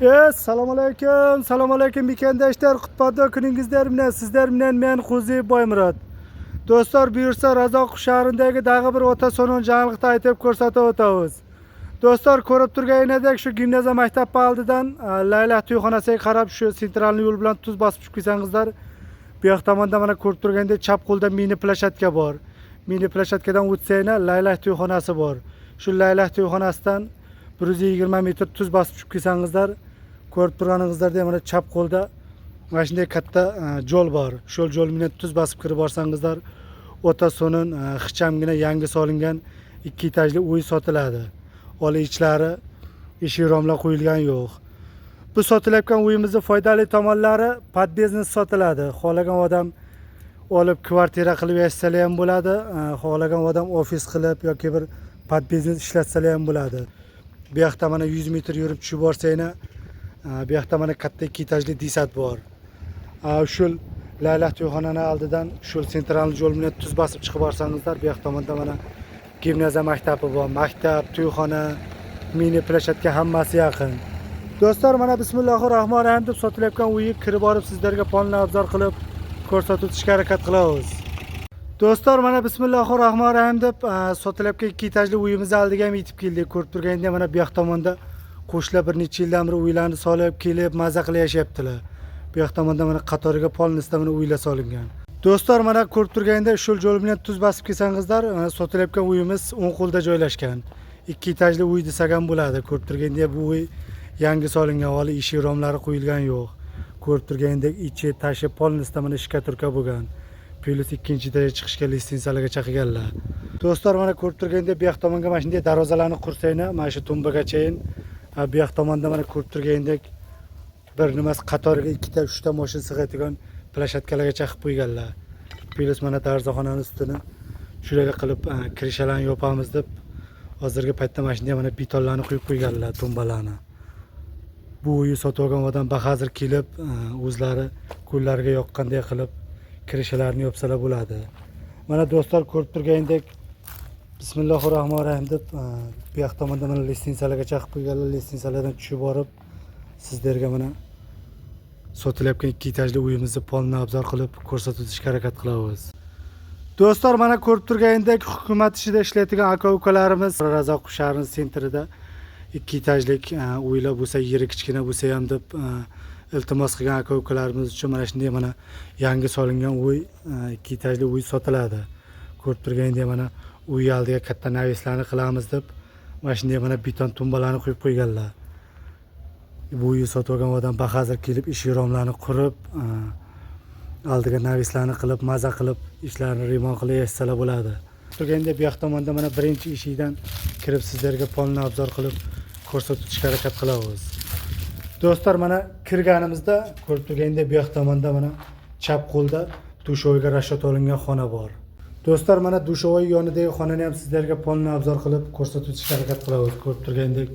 Assalomu alaykum. Assalomu alaykum mekandoshlar. Qutbaddo kuningizlar bilan sizlar bilan men Xo'ziyev Boymurod. Do'stlar, buyursa Razoq shahrindagi dag'i bir o'ta so'non jangliqda aytib ko'rsatib o'tamiz. Do'stlar, ko'rib turganingizdek shu gimnaziya maktabi oldidan Laylah to'yxonasiga qarab shu sentralniy yo'l bilan tuz bosib chiqib kelsangizlar, bu yoq tomonda mana ko'rib turgandek chap qo'lda mini plashatka bor. Mini plashatkadan o'tsanglar Laylah to'yxonasi bor. Shu Laylah to'yxonasidan 120 metr tuz bosib chiqib kelsangizlar, ko'rib turganingizdek mana chap qo'lda mana shunday katta yo'l bor. Shu yo'l bilan tuz bosib kirib borsangizlar, o'ta so'nin ixchamgina yangi solingan 2 etajli uy sotiladi. Oli ichlari eshik romlar qo'yilgan yo'q. Bu sotilayotgan uyimizning foydali tomonlari podbiznes sotiladi. Xohlagan odam olib kvartira qilib yashasa ham bo'ladi, xohlagan odam ofis qilib yoki bir podbiznes ishlatsa ham bo'ladi. Bu yoqda mana 100 metr yurib tushib borsanglar, bu yoqda mana katta 2 etajli desat bor. Shu Laylah to'yxonani oldidan shu sentralniy yo'l bilan tuz bosib chiqib borsangizlar, bu yoq tomonda mana gimnaziya maktabi bor. Maktab, to'yxona, mini plashatka hammasi yaqin. Do'stlar, mana bismillahirrohmanirrohim deb sotilayotgan uyga kirib borib sizlarga polni obzor qilib ko'rsatib o'tishga harakat qilamiz. Do'stlar, mana bismillahirrohmanirrohim deb sotilayotgan 2 etajli uyimiz oldiga ham yetib keldik. Ko'rib turganingizdek mana bu yoq tomonda qo'shnilar bir necha yildan beri uylarni solib kelib maza qilib yashayaptilar. Bu yoq tomonda mana qatoriga polnisda mana uylar solingan. Do'stlar, mana ko'rib turganingizdek shu yo'l bilan tuz bosib kelsangizlar, sotilayotgan uyimiz O'nqo'lda joylashgan. 2 etajli uy desak ham bo'ladi. Ko'rib turganingizdek bu uy yangi solingan, hali eshik romlari qo'yilgan yo'q. Ko'rib turganingizdek ichi tashi polnisda mana shkaturka bo'lgan. Plus 2-etajga chiqishga listensiyalarga chaqirganlar. Do'stlar, mana ko'rib turganingizdek bu yoq tomonga mana shunday darvozalarni qursanglar, mana shu tumbagachayin. Bu yoq tomonda mana ko'rib turganingizdek bir nimasi qatoriga 2 ta 3 ta mashina sig'adigan plashatkalarga chaqib qo'yganlar. Plus mana darvozaxonaning ustini shularga qilib kirishalarni yopamiz deb hozirgi paytda mana shunday mana betonlarni qo'yib qo'yganlar, tumbalarni. Bu uyni sotib olgan odam bahozir kelib o'zlari ko'llariga yoqqanday qilib kirishalarni yopsalar bo'ladi. Mana do'stlar, ko'rib turganingizdek bismillahirrohmanirrohim deb bu yoq tomonda mana listensiyalarga chaqib qo'yganlar. Listensiyalardan tushib borib sizlarga mana sotilayotgan 2 etajli uyimizni polni obzor qilib ko'rsatib o'tishga harakat qilamiz. Do'stlar, mana ko'rib turganingizdek hukumat ishida ishlaydigan aka-ukalarimiz Razoq shahrining sentrida 2 etajlik uylar bo'lsa, yeri kichkina bo'lsa ham deb iltimos qilgan aka-ukalarimiz uchun mana shunday mana yangi solingan uy, 2 etajli uy sotiladi. Ko'rib turganingizdek mana uy oldiga katta navislarni qilamiz deb mana shunday mana beton tumbalarni qo'yib qo'yganlar. Bu uyni sotib olgan odam bahozir kelib eshik romlarni qurib, oldiga navislarni qilib, maza qilib, ishlarni remont qilib yashasalar bo'ladi. Turganda bu yoq tomonda mana birinchi eshikdan kirib sizlarga polni obzor qilib ko'rsatib o'tishga harakat qilamiz. Do'stlar, mana kirganimizda ko'rib turganda bu yoq tomonda mana chap qo'lda dushoyga rashat olingan xona bor. Do'stlar, mana dushoy yonidagi xonani ham sizlarga polni obzor qilib ko'rsatib o'tishga harakat qilamiz. Ko'rib turgandek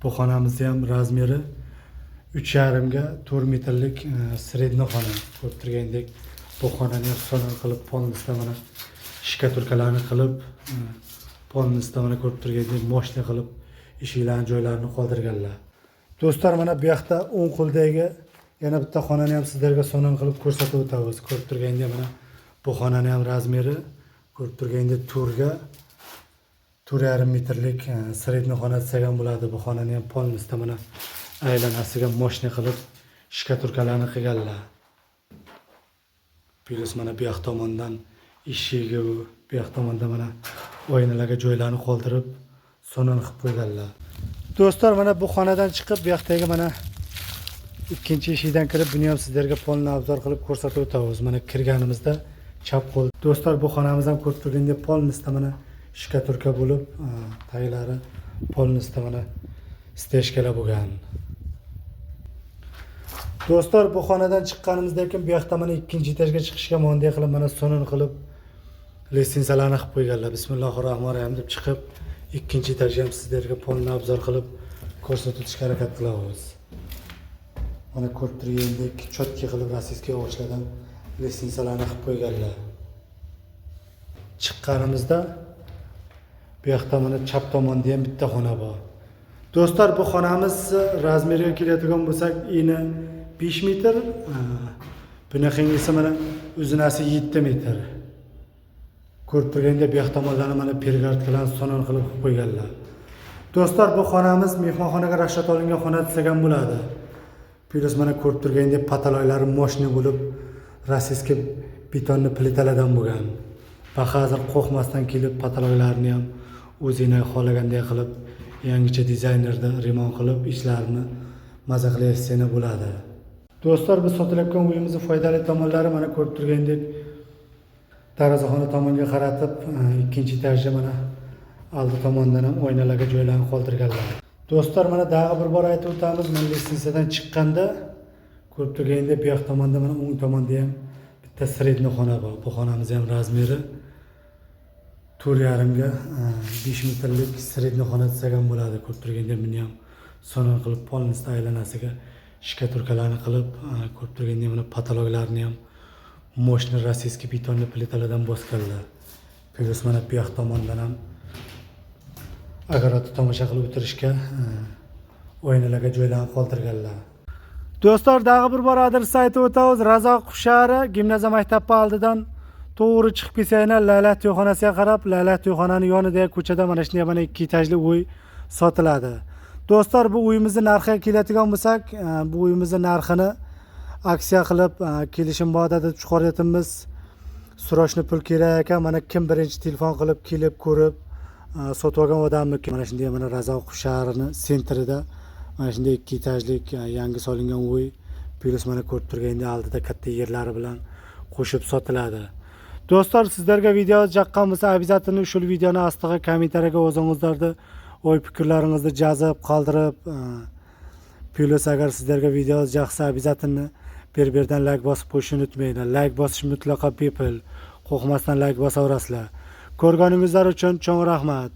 bu xonamizni ham razmeri 3,5 ga 4 metrlik sredni xona. Ko'rib turgandek bu xonani ham so'non qilib polnisda mana shkaturkalarni qilib, polnisda mana ko'rib turgandek moshina qilib eshiklarni joylarini qoldirganlar. Do'stlar, mana bu yoqda o'ng qo'ldagi yana bitta xonani ham sizlarga so'non qilib ko'rsatib o'tamiz. Ko'rib turgandek mana bu xonani ham razmeri ko'rib turgandek 4,5 metrlik sredni xona desak ham bo'ladi. Bu xonani ham polnisda mana aylanasiga moshina qilib shkaturkalarni qilganlar. Plus mana bu yoq tomondan eshigi, bu yoq tomonda mana oynalarga joylarni qoldirib so'non qilib qo'yganlar. Do'stlar, mana bu xonadan chiqib bu yoqdagi mana ikkinchi eshikdan kirib buni ham sizlarga polni obzor qilib ko'rsatib o'tamiz. Mana kirganimizda chap qo'l. Do'stlar, bu xonamiz ham ko'rib turgandek polnisda mana shkaturka bo'lib, taglari polnisda mana steshkalar bo'lgan. Do'stlar, bu xonadan chiqqanimizdan keyin bu yoqda mana 2-etajga chiqishga monday qilib mana so'non qilib listensiyalarni qilib qo'yganlar. Bismillahirrohmanirrohim deb chiqib 2-etajga ham sizlarga polni obzor qilib ko'rsatib o'tishga harakat qilamiz. Mana ko'rib turgandek chotki qilib rossiyskiy o'g'itlardan listensiyalarni qilib qo'yganlar. Chiqqanimizda bu yoqda mana chap tomonda ham bitta xona bor. Do'stlar, bu xonamiz razmeriga keladigan bo'lsak, eni 5 metr, bunaqangisi mana uzunasi 7 metr. Ko'rib turganda bu yoq tomonlarni mana pergardkalarni sonon qilib qo'yganlar. Do'stlar, bu xonamiz mehmonxonaga rashat olingan xona desak bo'ladi. Plus mana ko'rib turganda pataloylari moshina bo'lib, rossiyskiy betonli plitalardan bo'lgan. Va hozir qo'rqmasdan kelib pataloylarni ham o'zingizga xohlaganday qilib, yangicha dizaynerda remont qilib, ishlarini maza qilayotsangiz bo'ladi. Do'stlar, biz sotilayotgan uyimizning foydali tomonlari mana ko'rib turgandek darazaxona tomonga qaratib, ikkinchi etajda mana oldi tomondan ham oynalarga joylanib qoldirganlar. Do'stlar, mana daha bir bor aytib o'tamiz, men listensiyadan chiqqanda ko'rib turganda bu yoq tomonda mana o'ng tomonda ham bitta sredniy xona bor. Bu xonamiz ham razmeri 4,5 ga 5 metrlik sredniy xona desak ham bo'ladi. Ko'rib turganda buni ham sonon qilib, polnistay aylanasiga shkaturkalarni qilib, ko'rib turganda mana patologlarni ham moshina rossiyskiy betonli plitalardan bosganlar. Plus mana bu yoq tomondan ham agarotni tomosha qilib o'tirishga oynalarga joylanib qoldirganlar. Do'stlar, daha bir bor adresni aytib o'tamiz. Razzoq shahri gimnaziya maktabi oldidan to'g'ri chiqib kelsanglar, Laylat to'yxonasiga qarab, Laylat to'yxonaning yonidagi ko'chada mana shunday mana 2 etajli uy sotiladi. Do'stlar, bu uyimizning narxiga keladigan bo'lsak, bu uyimizning narxini aksiya qilib kelishim muddati chiqaryapmiz. Surashni pul kerak ekan, mana kim birinchi telefon qilib kelib ko'rib sotib olgan odamni mana shunday mana Razzoq shahrining sentrida mana shunday 2 etajlik yangi solingan uy, plus mana ko'rib turganda oldida katta yerlari bilan qo'shib sotiladi. Do'stlar, sizlarga video yoqqan bo'lsa, обязательно shu videoni ostiga kommentariyaga o'zingizlarni o'y fikrlaringizni yozib qoldirib, plus agar sizlarga video yoqsa, обязательно bir-birdan like bosib qo'yishni unutmanglar. Like bosish mutlaqo bepul. Qo'rqmasdan like bosaverasizlar. Ko'rganingizlar uchun cho'ng rahmat.